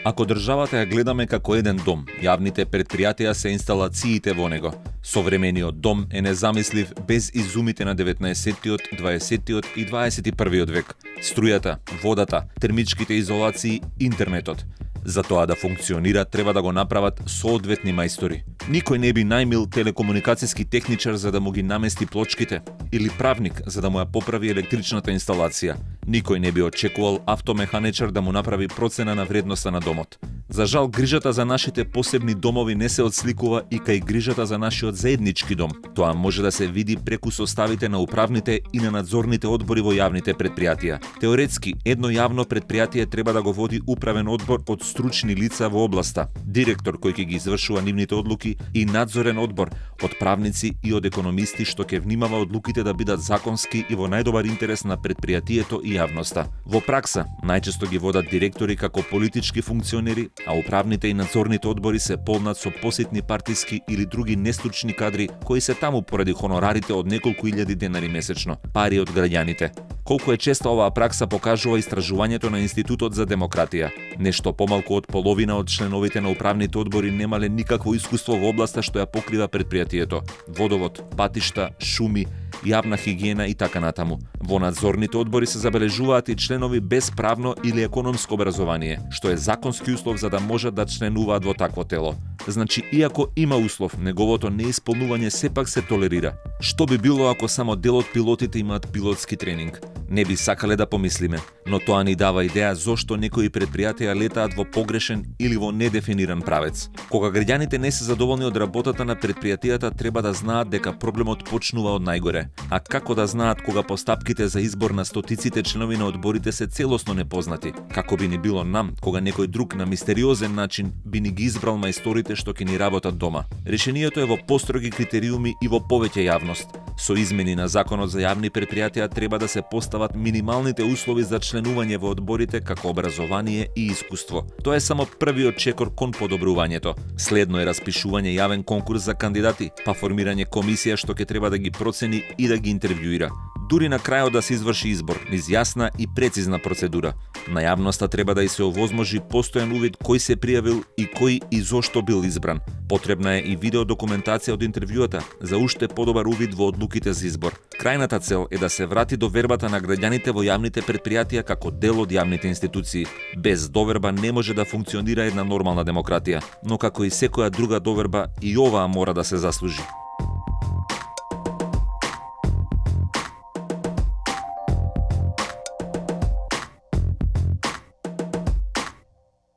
Ако државата ја гледаме како еден дом, јавните предпријатија се инсталациите во него. Современиот дом е незамислив без изумите на 19-тиот, 20-тиот и 21-виот век. Струјата, водата, термичките изолации, интернетот. За тоа да функционира треба да го направат соодветни мајстори. Никој не би најмил телекомуникацијски техничар за да му ги намести плочките или правник за да му ја поправи електричната инсталација. Никој не би очекувал автомеханичар да му направи процена на вредноста на домот. За жал, грижата за нашите посебни домови не се отсликува и кај грижата за нашиот заеднички дом. Тоа може да се види преку составите на управните и на надзорните одбори во јавните предпријатија. Теоретски, едно јавно предпријатие треба да го води управен одбор од стручни лица во областа, директор кој ќе ги извршува нивните одлуки и надзорен одбор од правници и од економисти што ќе внимава одлуките да бидат законски и во најдобар интерес на предпријатието и јавноста. Во пракса, најчесто ги водат директори како политички функционери, а управните и надзорните одбори се полнат со посетни партиски или други нестручни кадри кои се таму поради хонорарите од неколку илјади денари месечно, пари од граѓаните. Колку е честа оваа пракса покажува истражувањето на Институтот за демократија. Нешто помалку од половина од членовите на управните одбори немале никакво искуство во областа што ја покрива предпријатието: водовод, патишта, шуми, јавна хигиена и така натаму. Во надзорните одбори се забележуваат и членови без правно или економско образование, што е законски услов за да можат да членуваат во такво тело. Значи, иако има услов, неговото неисполнување сепак се толерира. Што би било ако само дел од пилотите имаат пилотски тренинг? Не би сакале да помислиме, но тоа ни дава идеја зошто некои предпријатија летаат во погрешен или во недефиниран правец. Кога граѓаните не се задоволни од работата на предпријатијата, треба да знаат дека проблемот почнува од најгоре. А како да знаат кога постапките за избор на стотиците членови на одборите се целосно непознати? Како би ни било нам, кога некој друг на мистериозен начин би ни ги избрал мајсторите што ќе ни работат дома? Решението е во построги критериуми и во повеќе јавност. Со измени на Законот за јавни предпријатија треба да се постават минималните услови за членување во одборите како образование и искуство. Тоа е само првиот чекор кон подобрувањето. Следно е распишување јавен конкурс за кандидати, па формирање комисија што ќе треба да ги процени и да ги интервјуира. Дури на крајот да се изврши избор низ јасна и прецизна процедура. На јавноста треба да и се овозможи постојан увид кој се пријавил и кој и зошто бил избран. Потребна е и видеодокументација од интервјуата за уште подобар увид во одлуките за избор. Крајната цел е да се врати довербата на граѓаните во јавните предпријатија како дел од јавните институции. Без доверба не може да функционира една нормална демократија, но како и секоја друга доверба и оваа мора да се заслужи.